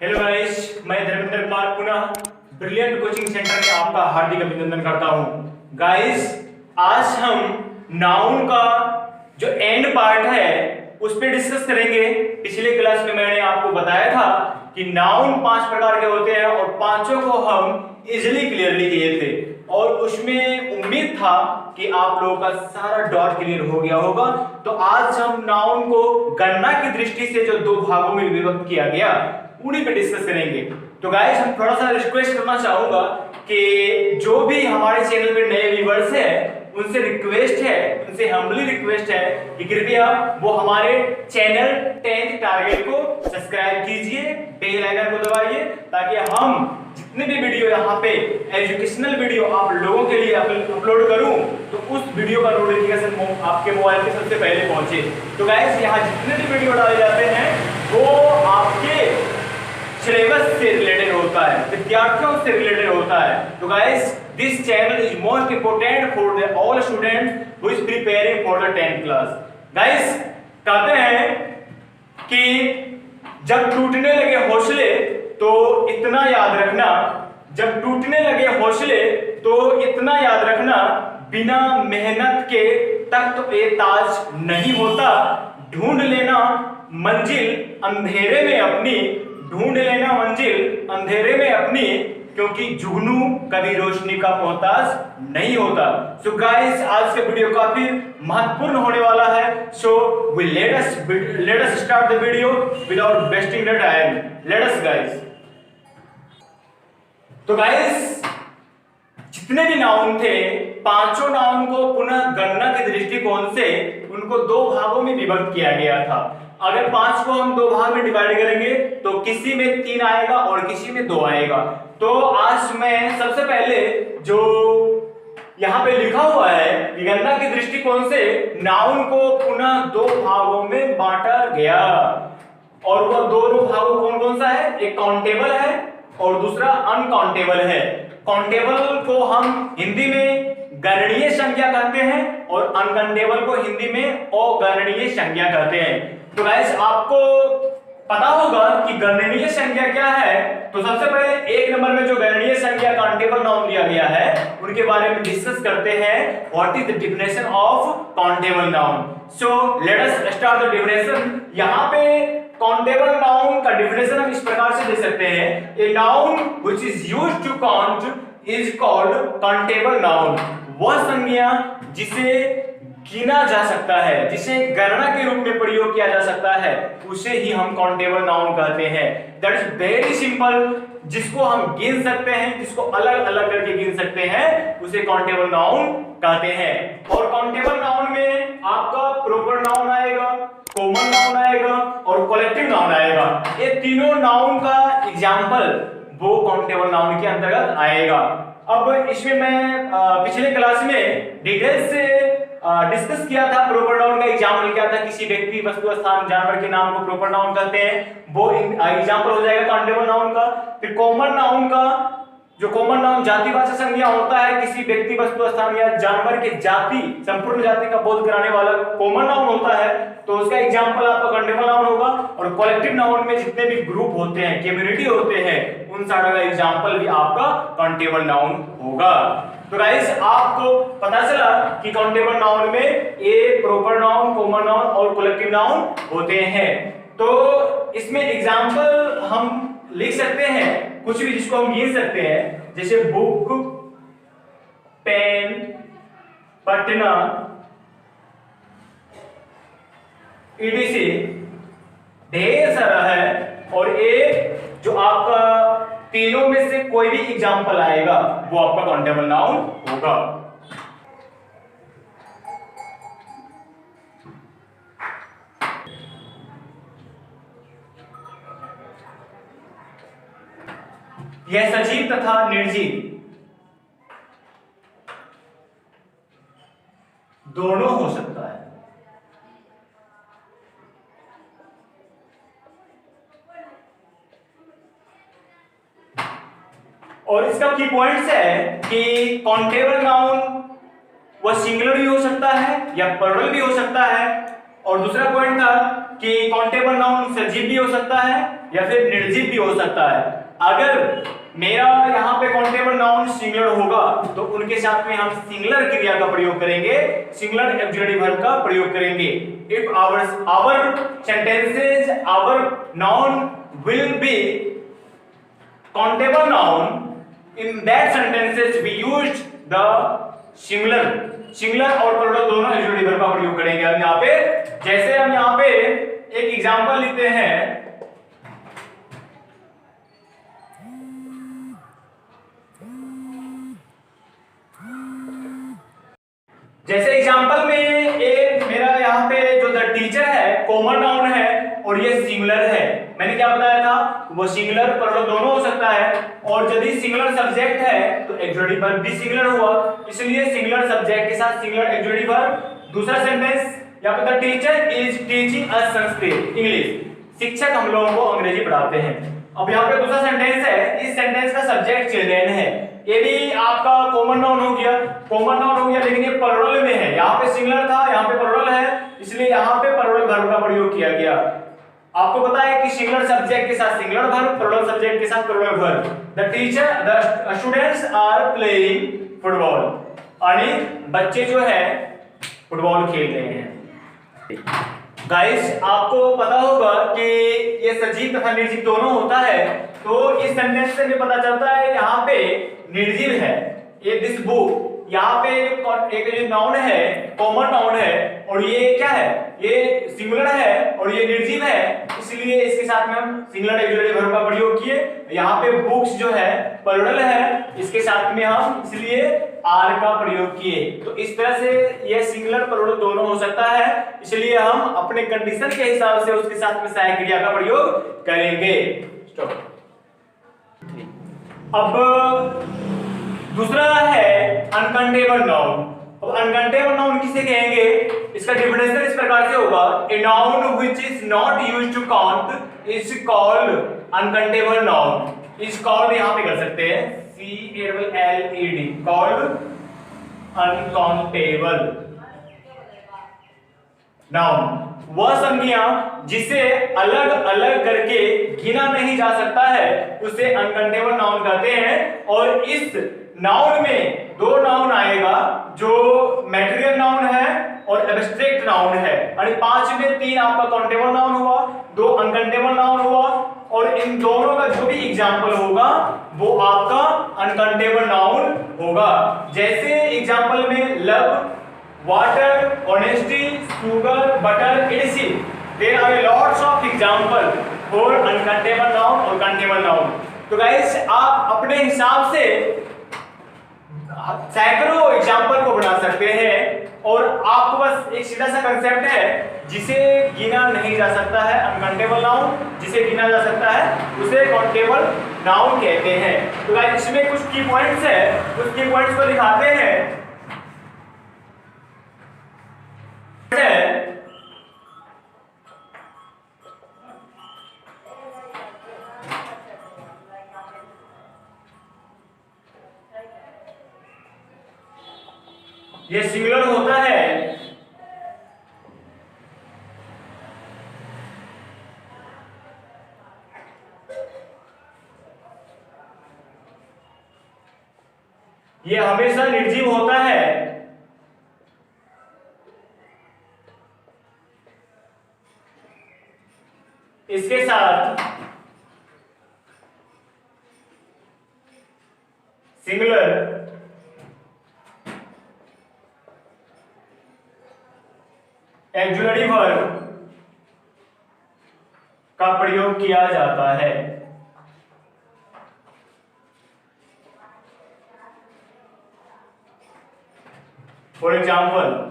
Hello guys, मैं धर्मेंद्र कुमार पुनः brilliant coaching centre में आपका हार्दिक अभिनंदन करता हूं। गाइस, आज हम नाउन का जो एंड पार्ट है उस पर डिस्कस करेंगे। पिछले क्लास में मैंने आपको बताया था कि नाउन 5 प्रकार के होते हैं और पांचों को हम इजीली क्लियरली किए थे और उसमें उम्मीद था कि आप लोगों का सारा डाउट क्लियर हो गया होगा। तो आज हम नाउन को गणना की दृष्टि से जो 2 भागों में विभक्त किया गया उन्हीं पे डिस्कस करेंगे। तो गाइस, हम थोड़ा सा रिक्वेस्ट करना चाहूंगा कि जो भी हमारे चैनल पे नए व्यूअर्स हैं उनसे रिक्वेस्ट है, उनसे हम्बली रिक्वेस्ट है कि कृपया वो हमारे चैनल 10th टारगेट को सब्सक्राइब कीजिए, बेल आइकन को दबाइए ताकि हम जितने भी वीडियो यहाँ पे एजुकेशनल वीडियो आप लोगों के लिए अपलोड करूं तो उस वीडियो का नोटिफिकेशन आपके मोबाइल पे सबसे पहले पहुंचे। तो गाइस, यहाँ जितने भी वीडियो डाले जाते हैं वो आपके सिलेबस से रिलेटेड होता है, विद्यार्थियों से रिलेटेड होता है। तो guys, this channel is most important for the all students who is preparing for the 10th class. Guys, कहते हैं कि जब टूटने लगे हौसले तो इतना याद रखना, जब टूटने लगे हौसले तो इतना याद रखना, बिना मेहनत के तख्त पे ताज नहीं होता। ढूंढ लेना मंजिल अंधेरे में अपनी, ढूंढ लेना मंजिल अंधेरे में अपनी, क्योंकि जुगनू कभी रोशनी का मोहताज नहीं होता। सो गाइस, आज का वीडियो काफी महत्वपूर्ण होने वाला है। So let us start the video without wasting the time. Let us guys. तो गाइस, जितने भी नाउन थे, पांचों नाउन को पुनः गणना के दृष्टिकोण से उनको 2 भागों में विभक्त किया गया था। अगर 5 को हम 2 भाग में डिवाइड करेंगे तो किसी में 3 आएगा और किसी में 2 आएगा। तो आज मैं सबसे पहले जो यहाँ पे लिखा हुआ है कि गणना के दृष्टिकोण से नाउन को पुनः 2 भागों में बांटा गया, और वो दोनों भागों कौन कौन सा है? एक काउंटेबल है और दूसरा अनकाउंटेबल है। काउंटेबल को हम हिंदी में गणनीय संख्या कहते हैं और अनकाउंटेबल को हिंदी में अगणनीय संख्या कहते हैं। तो गाइस, आपको पता होगा कि गणनीय संख्या क्या है। तो सबसे पहले 1 नंबर में जो गणनीय संख्या काउंटेबल नाउन दिया गया है उनके बारे में डिस्कस करते हैं। What is the definition of countable noun? So let us start the definition. यहाँ पे काउंटेबल नाउन का डेफिनेशन हम इस प्रकार से दे सकते हैं। A noun which is used to count is called countable noun. वह संज्ञा जिसे गिना जा सकता है, जिसे गणना के रूप में प्रयोग किया जा सकता है, उसे ही हम काउंटेबल नाउन कहते हैं। That is very simple. जिसको हम गिन सकते हैं, जिसको अलग अलग करके गिन सकते हैं, उसे काउंटेबल नाउन कहते हैं। और काउंटेबल नाउन में आपका प्रॉपर नाउन आएगा, कॉमन नाउन आएगा और कलेक्टिव नाउन आएगा। ये तीनों नाउन का एग्जाम्पल वो काउंटेबल नाउन के अंतर्गत आएगा। अब इसमें मैं पिछले क्लास में डिटेल से डिस्कस किया था। प्रॉपर नाउन का एग्जाम्पल क्या था? किसी व्यक्ति, वस्तु, स्थान, जानवर के नाम को प्रॉपर नाउन कहते हैं, वो एग्जाम्पल हो जाएगा काउंटेबल नाउन का। फिर कॉमन नाउन का, जो कॉमन नाउन जातिवाचक संज्ञा होता है, किसी व्यक्ति, वस्तु, स्थान या जानवर के जाति, संपूर्ण जाति का बोध कराने वाला कॉमन नाउन होता है, तो उसका एग्जाम्पल आपका काउंटेबल नाउन होगा। और कलेक्टिव नाउन में जितने भी ग्रुप होते हैं, कम्युनिटी होते हैं, उन सारा का एग्जाम्पल भी आपका काउंटेबल नाउन होगा। तो गाइस, आपको पता चला कि काउंटेबल नाउन में ए प्रॉपर नाउन, कॉमन नाउन और कलेक्टिव नाउन होते हैं। तो इसमें एग्जाम्पल हम लिख सकते हैं कुछ भी जिसको हम गिन सकते हैं, जैसे बुक, पेन, पटना, ईडीसी, ढेर सारा है। और ये जो आपका तीनों में से कोई भी एग्जाम्पल आएगा वो आपका काउंटेबल नाउन होगा। यह सजीव तथा निर्जीव दोनों हो सकता है। और इसका की पॉइंट्स है कि काउंटेबल नाउन वह सिंगुलर भी हो सकता है या प्लूरल भी हो सकता है। और दूसरा पॉइंट था कि काउंटेबल नाउन सजीव भी हो सकता है या फिर निर्जीव भी हो सकता है। अगर मेरा यहाँ पे काउंटेबल नाउन सिंगुलर होगा तो उनके साथ में हम सिंगुलर क्रिया का प्रयोग करेंगे, सिंगुलर ऑक्सिलरी वर्ब का प्रयोग करेंगे। If our sentences, our noun will be countable noun, in that sentences we used the singular और प्लूरल दोनों ऑक्सिलरी वर्ब का प्रयोग करेंगे। हम यहाँ पे जैसे हम यहाँ पे एक एग्जांपल लेते हैं, जैसे एग्जांपल में एक मेरा यहाँ पे जो द टीचर है कॉमन नाउन है और ये सिंगुलर है। मैंने क्या बताया था, वो सिंगुलर प्लूरल दोनों हो सकता है, और यदि सिंगुलर सब्जेक्ट है तो ऑक्सिलरी वर्ब भी सिंगुलर हुआ, इसलिए सिंगुलर सब्जेक्ट के साथ सिंगुलर ऑक्सिलरी वर्ब। दूसरा सेंटेंस यहाँ पे the teacher is teaching us Sanskrit English, शिक्षक हम लोगों को अंग्रेजी पढ़ाते हैं। अब यहाँ पे दूसरा सेंटेंस है, इस सेंटेंस का सब्जेक्ट चिल्ड्रेन है, ये भी आपका कॉमन नाउन हो गया, लेकिन ये प्लूरल में है। यहाँ पे सिंगुलर था, यहाँ पे प्लूरल है, इसलिए यहाँ पे प्लूरल वर्ब का प्रयोग किया गया। आपको पता है कि सिंगुलर सब्जेक्ट के साथ सिंगुलर वर्ब, प्लूरल सब्जेक्ट के साथ plural verb. The students are playing football, यानी बच्चे जो है फुटबॉल खेल रहे हैं। गाइस आपको पता होगा कि ये सजीव तथा निर्जीव दोनों होता है, तो इस सेंटेंस से हमें पता चलता है यहाँ पे निर्जीव है। ये दिस बुक, यहाँ पे एक जो नाउन है कॉमन नाउन है, और ये क्या है, ये सिंगुलर है और ये निर्जीव है, इसलिए इसके साथ में हम सिंगुलर ऑक्सिलरी वर्ब का प्रयोग किए। यहाँ पे बुक्स जो है प्लूरल है, इसके साथ में हम इसलिए आर का प्रयोग किए। तो इस तरह से ये सिंगुलर प्लूरल दोनों हो सकता है, इसलिए हम अपने कंडीशन के हिसाब से उसके साथ में सहायक क्रिया का प्रयोग करेंगे। अब दूसरा है अनकाउंटेबल नाउन। अब अनकाउंटेबल नाउन किसे कहेंगे, इसका डेफिनेशन इस प्रकार से होगा, a noun which is not used to count is called uncountable noun. Is called यहां पे कर सकते हैं CALLED, कॉल्ड अनकाउंटेबल नाउन। वह संज्ञा जिसे अलग अलग करके गिना नहीं जा सकता है उसे अनकाउंटेबल नाउन कहते हैं। और इस नाउन में दो नाउन आएगा, जो मैटेरियल नाउन है और एब्स्ट्रैक्ट नाउन है, यानी 5 में 3 आपका काउंटेबल नाउन हुआ, 2 अनकाउंटेबल नाउन हुआ, और इन दोनों का जो भी एग्जाम्पल होगा वो आपका अनकाउंटेबल नाउन होगा। जैसे एग्जाम्पल में love, water, honesty, sugar, butter, adhesive, there are lots of example for uncountable noun और काउंटेबल नाउन। तो गाइस आप अपने हिसाब से सैकड़ों एग्जाम्पल को बना सकते हैं, और आपको बस एक सीधा सा कंसेप्ट है, जिसे गिना नहीं जा सकता है अनकाउंटेबल नाउन, जिसे गिना जा सकता है उसे काउंटेबल नाउन कहते हैं। तो गाइस इसमें कुछ की पॉइंट्स है, उस की पॉइंट्स को दिखाते हैं। ये सिंगुलर होता है, ये हमेशा निर्जीव होता है, इसके साथ सिंगुलर ऑक्सिलरी वर्ब का प्रयोग किया जाता है। फॉर एग्जाम्पल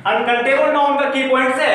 अनकाउंटेबल नाउन का की पॉइंट्स है,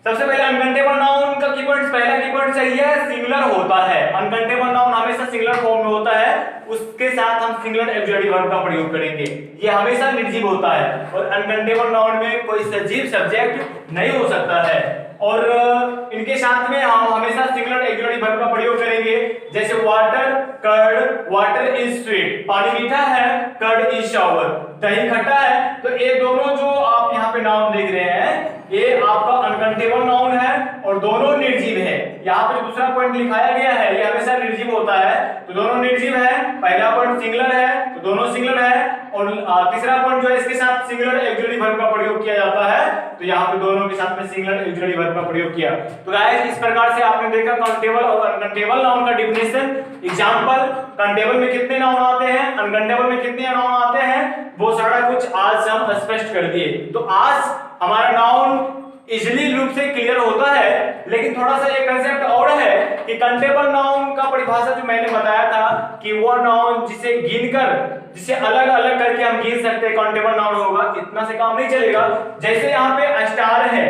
सबसे पहले अनकंटेबल नाउन का की पॉइंट, पहला की पॉइंट सही है, सिंगुलर होता है। अनकंटेबल नाउन हमेशा सिंगुलर फॉर्म में होता है, उसके साथ हम सिंगुलर ऑक्सिलरी वर्ब का प्रयोग करेंगे। ये हमेशा निर्जीव होता है और अनकंटेबल नाउन में कोई सजीव सब्जेक्ट नहीं हो सकता है। और इनके साथ में हम हमेशा सिंगुलर ऑक्सिलरी वर्ब का प्रयोग करेंगे, जैसे water, curd, water is sweet, पानी मीठा है, कर्ड इज शावर, दही खट्टा है। तो ये दोनों जो आप यहाँ पे नाउन देख रहे हैं, ये आपका अनकंटेबल नाउन है और दोनों निर्जीव है। यहाँ पे जो दूसरा पॉइंट लिखाया गया है ये हमेशा निर्जीव होता है, तो दोनों निर्जीव है। पहला पॉइंट सिंगुलर है तो दोनों सिंगुलर है, और तीसरा पॉइंट जो है इसके साथ सिंगुलर ऑक्सिलरी वर्ब का प्रयोग किया जाता है, तो यहाँ पे दोनों के साथ में सिंगुलर ऑक्सिलरी वर्ब का प्रयोग किया। तो गाइस इस प्रकार से आपने देखा काउंटेबल और अनकाउंटेबल नाउन का डिफिनेशन। एग्जांपल, काउंटेबल में कितने नाउन आते हैं, अनकाउंटेबल में कितने नाउन आते हैं, वो सारा कुछ आज हम स्पष्ट कर दिए। तो आज हमारा नाउन इजीली रूप से क्लियर होता है, लेकिन थोड़ा सा एक कंसेप्ट और है कि काउंटेबल नाउन का परिभाषा जो मैंने बताया था कि वो नाउन जिसे गिनकर, जिसे अलग अलग करके हम गिन सकते हैं, काउंटेबल नाउन होगा। इतना से काम नहीं चलेगा। जैसे यहाँ पे स्टार है,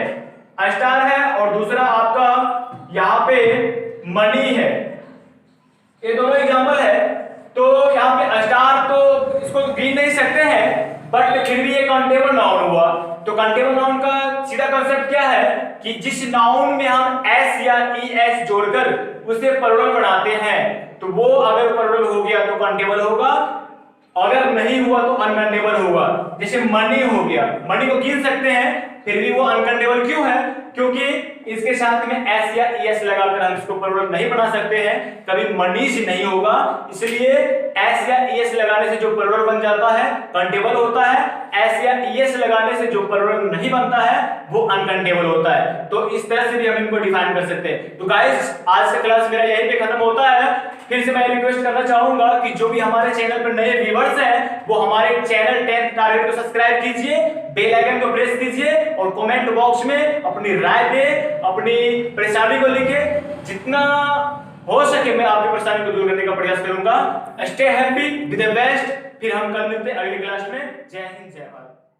स्टार है, और दूसरा आपका यहाँ पे मनी है, ये दोनों एग्जांपल है। तो यहाँ पे स्टार तो इसको गिन नहीं सकते हैं, बट फिर भी ये काउंटेबल नाउन हुआ। तो काउंटेबल नाउन का सीधा कांसेप्ट क्या है कि जिस नाउन में हम एस या ईएस जोड़कर उसे प्लुरल बनाते हैं, तो वो अगर प्लुरल हो गया तो काउंटेबल होगा, अगर नहीं हुआ तो अनकाउंटेबल होगा। जैसे मनी हो गया, मनी को गिन सकते हैं फिर भी वो अनकाउंटेबल क्यों है, क्योंकि इसके साथ में एस या ईएस लगाकर हम इसको प्लुरल नहीं बना सकते हैं, कभी मनीष नहीं होगा। इसलिए एस या ईएस लगाने से जो प्लुरल बन जाता है काउंटेबल होता है, एस या ईएस लगाने से जो प्लुरल नहीं बनता है वो अनकाउंटेबल होता है। तो इस तरह से भी हम इनको डिफाइन कर सकते हैं। तो गाइस आज का क्लास मेरा यहीं पे खत्म होता है। फिर से मैं रिक्वेस्ट करना चाहूंगा कि जो भी हमारे चैनल पर नए व्यूअर्स हैं वो हमारे चैनल 10 टारगेट को सब्सक्राइब कीजिए, बेल आइकन को प्रेस कीजिए और कमेंट बॉक्स में अपनी राय दे, अपनी परेशानी को लिखे। जितना हो सके मैं आपकी परेशानी को दूर करने का प्रयास करूंगा। Stay happy, be the best. फिर हम कल मिलते हैं अगली क्लास में। जय हिंद, जय भारत।